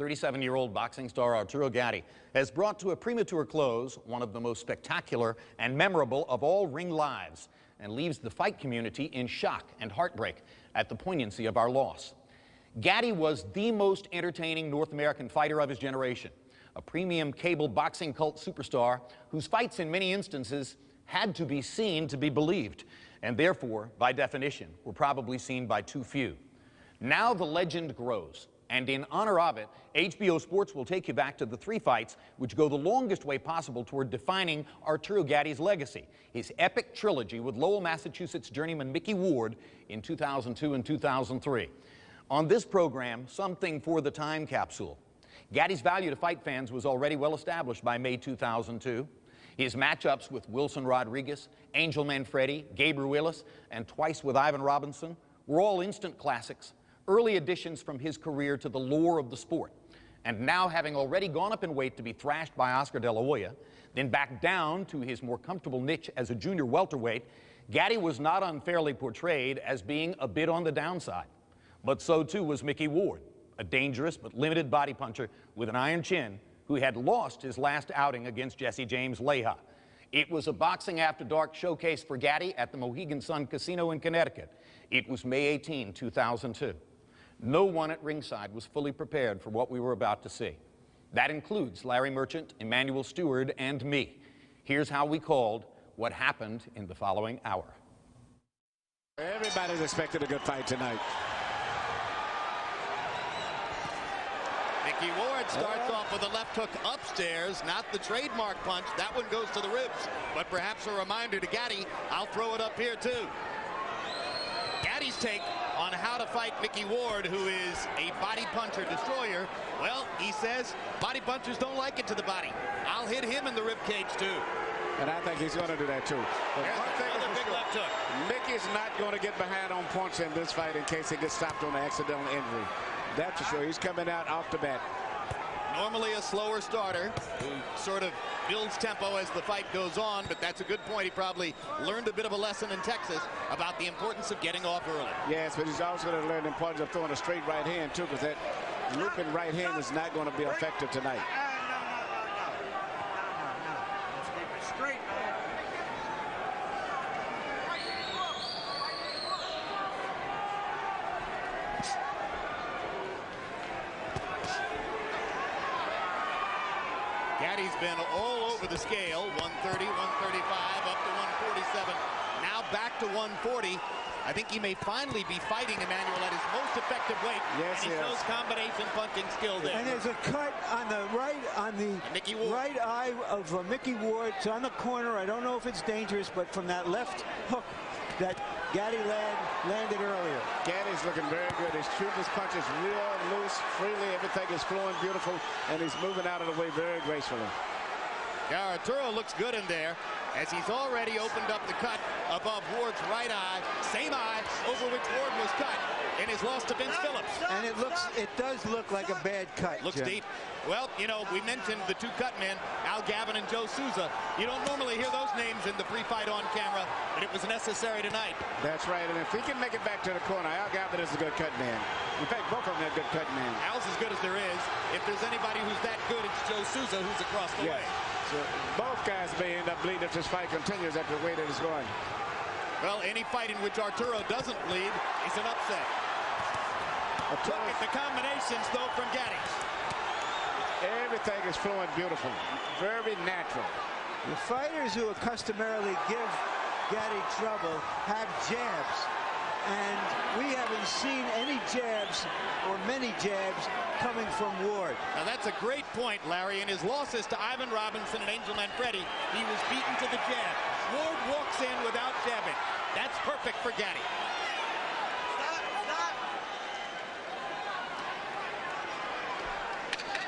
37-year-old boxing star Arturo Gatti has brought to a premature close one of the most spectacular and memorable of all ring lives, and leaves the fight community in shock and heartbreak at the poignancy of our loss. Gatti was the most entertaining North American fighter of his generation, a premium cable boxing cult superstar whose fights in many instances had to be seen to be believed, and therefore, by definition, were probably seen by too few. Now the legend grows, and in honor of it, HBO Sports will take you back to the 3 fights which go the longest way possible toward defining Arturo Gatti's legacy, his epic trilogy with Lowell, Massachusetts journeyman Mickey Ward in 2002 and 2003. On this program, something for the time capsule. Gatti's value to fight fans was already well established by May 2002. His matchups with Wilson Rodriguez, Angel Manfredi, Gabe Ruelas, and twice with Ivan Robinson were all instant classics, early additions from his career to the lore of the sport. And now, having already gone up in weight to be thrashed by Oscar De La Hoya, then back down to his more comfortable niche as a junior welterweight, Gatti was not unfairly portrayed as being a bit on the downside. But so too was Mickey Ward, a dangerous but limited body puncher with an iron chin who had lost his last outing against Jesse James Leija. It was a boxing after dark showcase for Gatti at the Mohegan Sun Casino in Connecticut. It was May 18, 2002. No one at ringside was fully prepared for what we were about to see. That includes Larry Merchant, Emmanuel Stewart, and me. Here's how we called what happened in the following hour. Everybody's expected a good fight tonight. Mickey Ward starts off with a left hook upstairs, not the trademark punch. That one goes to the ribs, but perhaps a reminder to Gatti, I'll throw it up here too. Gatti's take on how to fight Mickey Ward, who is a body puncher destroyer. Well, he says body punchers don't like it to the body. I'll hit him in the rib cage too. And I think he's going to do that too. But another big left hook. Mickey's not going to get behind on points in this fight in case he gets stopped on an accidental injury. That's for sure. He's coming out off the bat. Normally a slower starter who sort of builds tempo as the fight goes on, but that's a good point. He probably learned a bit of a lesson in Texas about the importance of getting off early. Yes, but he's also going to learn the importance of throwing a straight right hand too, because that looping right hand is not going to be effective tonight. Let's keep it straight. Gatti's been all over the scale, 130, 135, up to 147, now back to 140. I think he may finally be fighting Emmanuel at his most effective weight. Yes, and he shows combination punching skill there. And there's a cut on the right, on the right eye of Mickey Ward. It's on the corner. I don't know if it's dangerous, but from that left hook that Gatti landed earlier. Gatti's looking very good. He's shooting his punches real loose, freely. Everything is flowing beautiful, and he's moving out of the way very gracefully. Yeah, Arturo looks good in there, as he's already opened up the cut above Ward's right eye, same eye over which Ward was cut in his loss to Vince Phillips. And it does look like a bad cut. Looks Jim. deep. Well, you know, we mentioned the 2 cut men, Al Gavin and Joe Souza. You don't normally hear those names in the pre-fight on camera, but it was necessary tonight. That's right, and if he can make it back to the corner, Al Gavin is a good cut man. In fact, both of them are good cut men. Al's as good as there is. If there's anybody who's that good, it's Joe Souza, who's across the way. So both guys may end up bleeding if this fight continues at the way that it's going. Well, any fight in which Arturo doesn't bleed is an upset. Look at the combinations, though, from Gatti. Everything is flowing beautiful, very natural. The fighters who customarily give Gatti trouble have jabs, and we haven't seen any jabs or many jabs coming from Ward. Now that's a great point, Larry. In his losses to Ivan Robinson and Angel Manfredi, he was beaten to the jab. Ward walks in without jabbing. That's perfect for Gatti.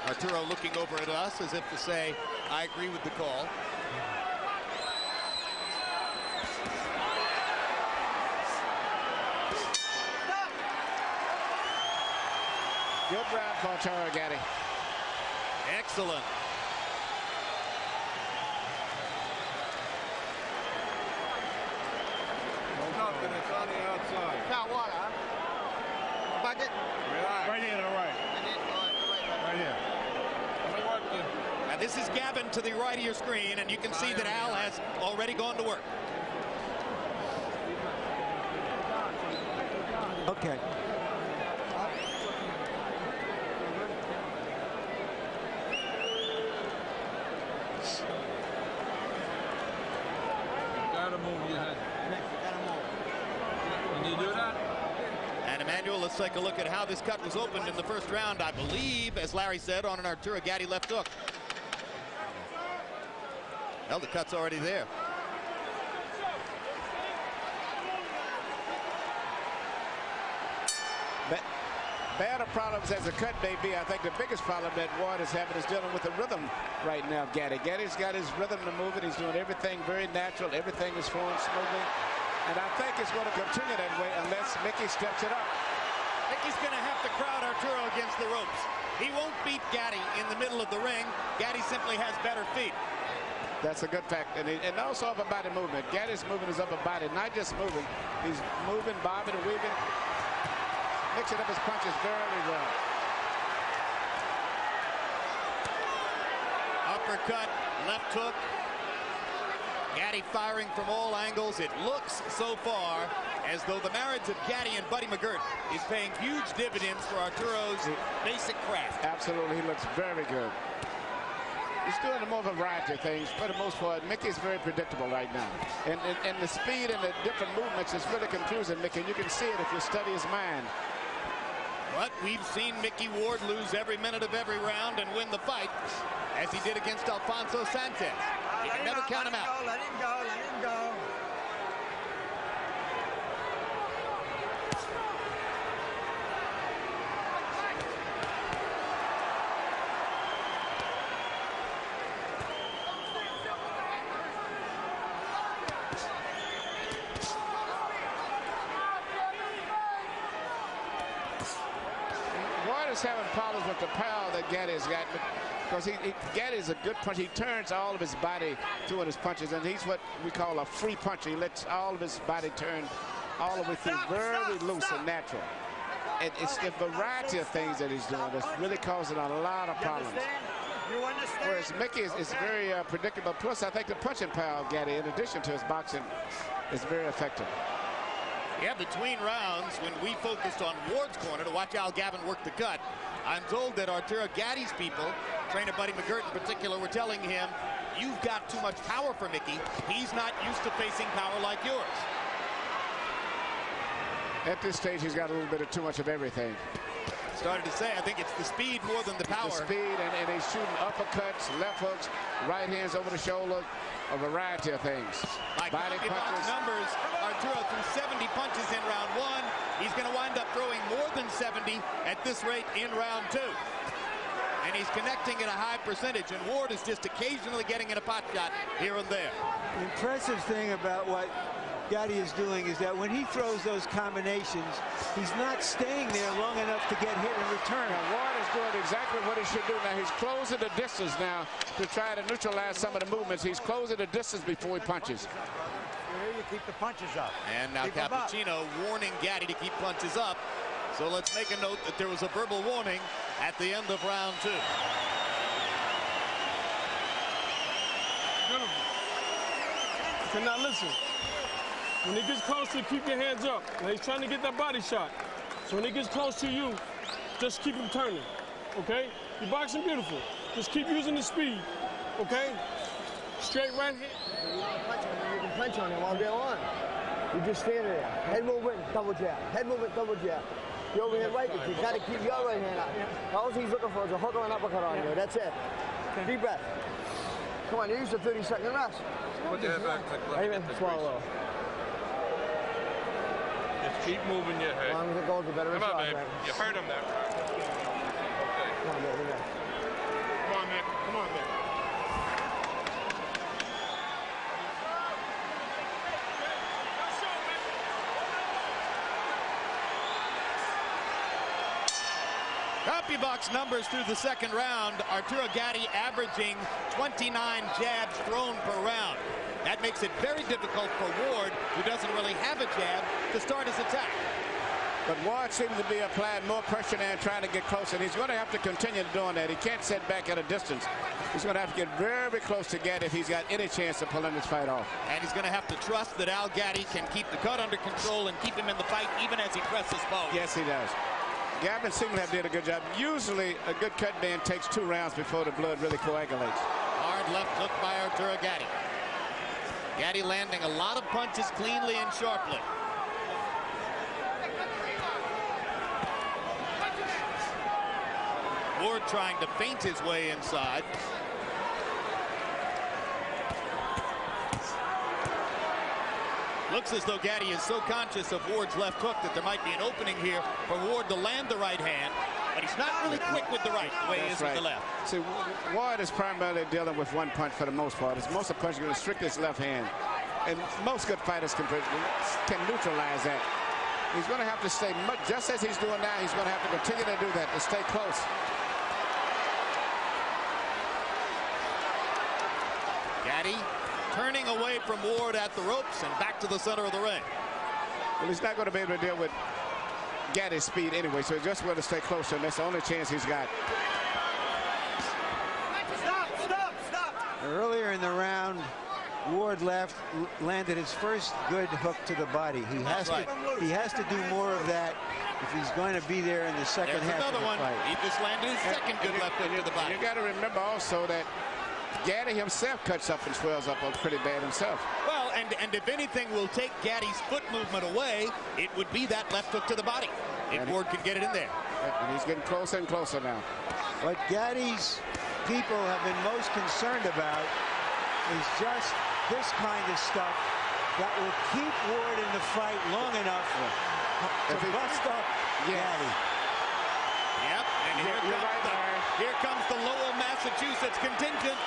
Arturo looking over at us as if to say, I agree with the call. Good round for Arturo Gatti. Excellent. Nothing, it's on the outside. Got what, huh? Bucket? Right here to the right. Right here. This is Gavin to the right of your screen, and you can see that Al has already gone to work. Okay. Gotta move your head. Can you do that? And Emmanuel, let's take a look at how this cut was opened in the first round. I believe, as Larry said, on an Arturo Gatti left hook. Well, the cut's already there. Bad of problems as the cut may be, I think the biggest problem that Ward is having is dealing with the rhythm right now. Gatti's got his rhythm to move it. He's doing everything very natural. Everything is flowing smoothly. And I think it's going to continue that way unless Mickey steps it up. Mickey's going to have to crowd Arturo against the ropes. He won't beat Gatti in the middle of the ring. Gatti simply has better feet. That's a good fact. And also upper body movement. Gatti's moving his upper body, not just moving. He's moving, bobbing, and weaving. Mixing up his punches very well. Uppercut, left hook. Gatti firing from all angles. It looks so far as though the marriage of Gatti and Buddy McGirt is paying huge dividends for Arturo's basic craft. Absolutely, he looks very good. He's doing a more variety of things. For the most part, Mickey's very predictable right now. And the speed and the different movements is really confusing Mickey. You can see it if you study his mind. But we've seen Mickey Ward lose every minute of every round and win the fight, as he did against Alfonso Sanchez. You can never count him out. Let him go, let him go. Ward is having problems with the power that Gatti's got, because Gatti's a good puncher. He turns all of his body doing his punches, and he's what we call a free puncher. He lets all of his body turn all the way through, very loose and natural. And it's the variety of things that he's doing that's really causing a lot of problems. You understand? Whereas Mickey is very predictable. Plus, I think the punching power of Gatti, in addition to his boxing, is very effective. Yeah, between rounds, when we focused on Ward's corner to watch Al Gavin work the cut, I'm told that Arturo Gatti's people, trainer Buddy McGirt in particular, were telling him, you've got too much power for Mickey. He's not used to facing power like yours. At this stage, he's got a little bit of too much of everything. Started to say, I think it's the speed more than the power. The speed, and he's shooting uppercuts, left hooks, right hands over the shoulder, a variety of things. By Body punches. numbers, Arturo threw 70 punches in round one. He's going to wind up throwing more than 70 at this rate in round two. And he's connecting at a high percentage, and Ward is just occasionally getting in a pot shot here and there. The impressive thing about what Gatti is doing is that when he throws those combinations, he's not staying there long enough to get hit in return. Now, Ward is doing exactly what he should do. Now, he's closing the distance now to try to neutralize some of the movements. He's closing the distance before he punches. Here you keep the punches up. And now Cappuccino warning Gatti to keep punches up. So let's make a note that there was a verbal warning at the end of round two. Okay, now listen. When he gets close to you, keep your hands up. Now he's trying to get that body shot. So when he gets close to you, just keep him turning, okay? You're boxing beautiful. Just keep using the speed, okay? Straight right hand. You can punch on him all day long. You just stand there. Head movement, double jab. Head movement, double jab. Your overhand right, but you got to keep your right hand out. All he's looking for is a hook or an uppercut on you. That's it. Deep breath. Come on, use the 30-second rest. Put your head back. Let me swallow. Just keep moving your head. As long as it goes, the better Come it's on, off, man. right? You heard him there. Okay. Come on, man. Come on, man. Come on, man. CompuBox numbers through the second round. Arturo Gatti averaging 29 jabs thrown per round. That makes it very difficult for Ward, who doesn't really have a jab, to start his attack. But Ward seems to be applying more pressure now and trying to get closer. And he's going to have to continue doing that. He can't sit back at a distance. He's going to have to get very close to Gaddy if he's got any chance of pulling this fight off. And he's going to have to trust that Al Gaddy can keep the cut under control and keep him in the fight even as he presses forward. Yes, he does. Gavin seems to have did a good job. Usually a good cut man takes 2 rounds before the blood really coagulates. Hard left hook by Arturo Gaddy. Gaddy landing a lot of punches cleanly and sharply. Ward trying to feint his way inside. Looks as though Gaddy is so conscious of Ward's left hook that there might be an opening here for Ward to land the right hand. But he's not really quick with the right, the way he is with the left. See, Ward is primarily dealing with one punch for the most part. His most of the punch is going to restrict his left hand. And most good fighters can neutralize that. He's going to have to stay much, just as he's doing now, he's going to have to continue to do that, to stay close. Gaddy turning away from Ward at the ropes and back to the center of the ring. Well, he's not going to be able to deal with Gaddy's speed anyway, so he's just going to stay closer, and that's the only chance he's got. Stop. Earlier in the round, Ward landed his first good hook to the body. He has to do more of that if he's going to be there in the second half of the fight. He just landed his second good left hook to the body. You got to remember also that Gaddy himself cuts up and swells up pretty bad himself. Well, and if anything will take Gaddy's foot movement away, it would be that left hook to the body. If Ward could get it in there. And he's getting closer and closer now. What Gaddy's people have been most concerned about is just this kind of stuff that will keep Ward in the fight long enough to bust up Gaddy. Yep, and here comes the Lowell, Massachusetts contingent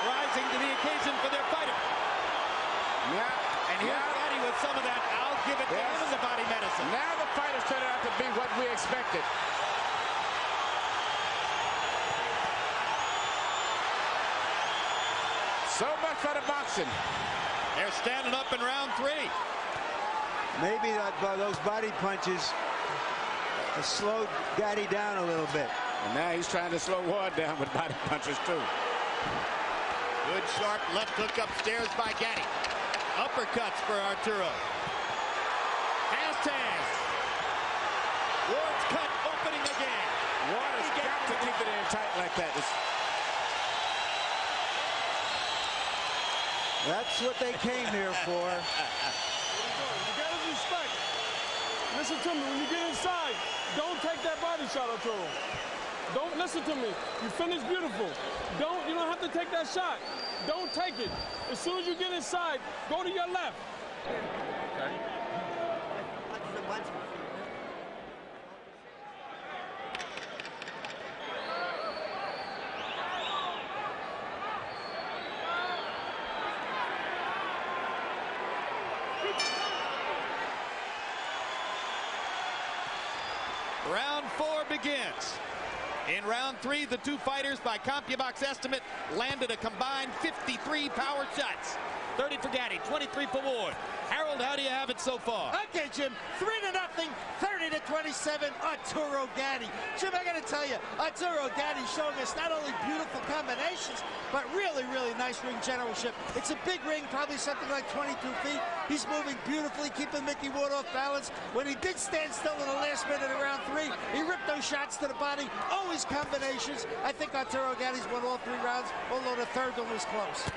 rising to the occasion for their fighter. Yeah. And here's Gaddy with some of that. I'll give it to him as a body medicine. Now the fight has turned out to be what we expected. So much for the boxing. They're standing up in round 3. Maybe those body punches have slowed Gaddy down a little bit. And now he's trying to slow Ward down with body punches too. Good sharp left hook upstairs by Gaddy. Uppercuts for Arturo. Fast hands. Ward's cut opening again. Ward has got to keep it in tight like that. That's what they came here for. You got to respect. Listen to me. When you get inside, don't take that body shot, Arturo. Don't listen to me. You finish beautiful. You don't have to take that shot. Don't take it. As soon as you get inside, go to your left. Okay. Round 4 begins. In round 3, the two fighters, by CompuBox estimate, landed a combined 53 power shots. 30 for Gaddy, 23 for Ward. Harold, how do you have it so far? Okay, Jim, 3-0, 30-27, Arturo Gaddy. Jim, I got to tell you, Arturo Gaddy showing us not only beautiful combinations, but really, really nice ring generalship. It's a big ring, probably something like 22 feet. He's moving beautifully, keeping Mickey Ward off balance. When he did stand still in the last minute of round 3, he ripped those shots to the body, always combinations. I think Arturo Gaddy's won all 3 rounds, although the third one was close.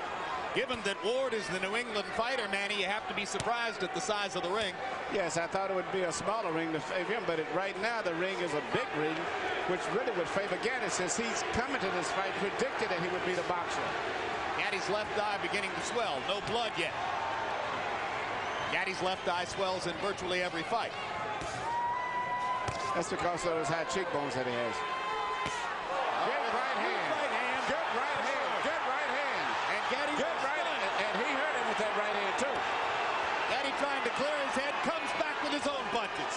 Given that Ward is the New England fighter, Manny, you have to be surprised at the size of the ring. Yes, I thought it would be a smaller ring to favor him, but right now the ring is a big ring, which really would favor Gaddy since he's coming to this fight predicted that he would be the boxer. Gaddy's left eye beginning to swell. No blood yet. Gaddy's left eye swells in virtually every fight. That's because of those high cheekbones that he has. Good right hand. Good right hand. Good right hand. And Gaddy good right hand. And he hurt him with that right hand too. Gaddy trying to clear his head, comes back with his own punches.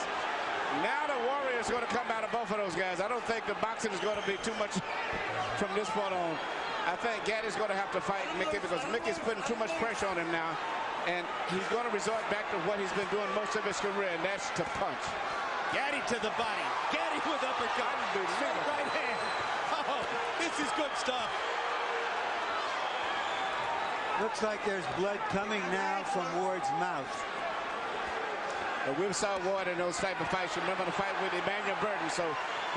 Now the Warrior is going to come out of both of those guys. I don't think the boxing is going to be too much from this point on. I think Gaddy's going to have to fight Mickey because Mickey's putting too much pressure on him now. And he's going to resort back to what he's been doing most of his career, and that's to punch. Gaddy to the body. Gaddy with uppercut. Straight right hand. Oh, this is good stuff. Looks like there's blood coming now from Ward's mouth. But we saw Ward in those type of fights. Remember the fight with Emmanuel Burton, so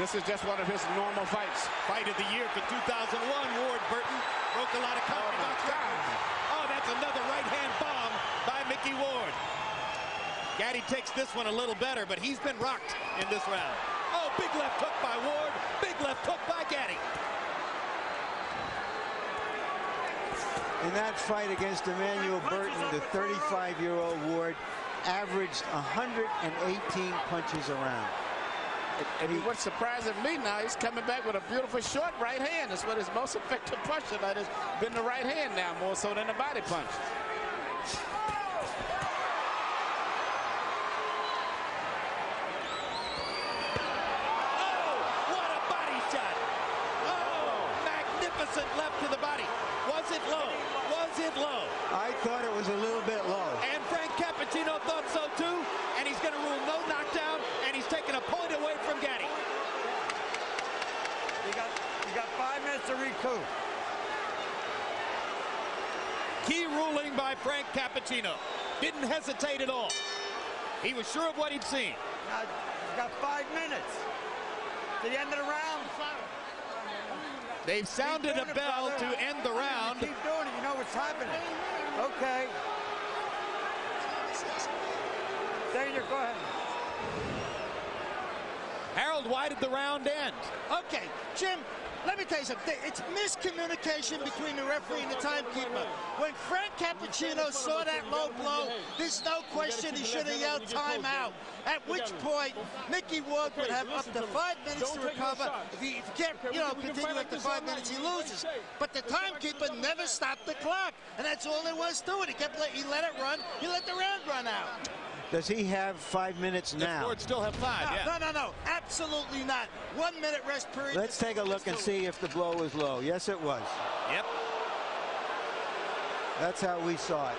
this is just one of his normal fights. Fight of the year for 2001, Ward Burton broke a lot of confidence. Oh, that's another right-hand bomb by Mickey Ward. Gaddy takes this one a little better, but he's been rocked in this round. Oh, big left hook by Ward, big left hook by Gaddy. In that fight against Emmanuel Burton, the 35-year-old Ward averaged 118 punches around. And what's surprising me now, he's coming back with a beautiful short right hand. That's what his most effective punch tonight has been, the right hand now, more so than the body punch. Oh, what a body shot. Oh, magnificent left to the body. Was it low? Was it low? I thought it was a little bit low. And Frank Cappuccino thought so too, and he's going to rule no knockdown, and he's taking a point away from Gaddy. You got 5 minutes to recoup. Key ruling by Frank Cappuccino. Didn't hesitate at all. He was sure of what he'd seen. Now, you got 5 minutes to the end of the round. They've sounded a bell to end the round. Keep doing it. You know what's happening. Okay. Daniel, go ahead. Harold, why did the round end? Okay, Jim, let me tell you something. It's miscommunication between the referee and the timekeeper. When Frank Cappuccino saw that low blow, there's no question he should have yelled timeout. At which point, Mickey Ward would have up to 5 minutes to recover. If he can't, continue after 5 minutes, he loses. But the timekeeper never stopped the clock, and that's all there was to it. He let it run. He let the round run out. Does he have 5 minutes now? Ward still have 5, yeah. No, absolutely not. 1 minute rest period. Let's take a look and see if the blow was low. Yes, it was. Yep. That's how we saw it.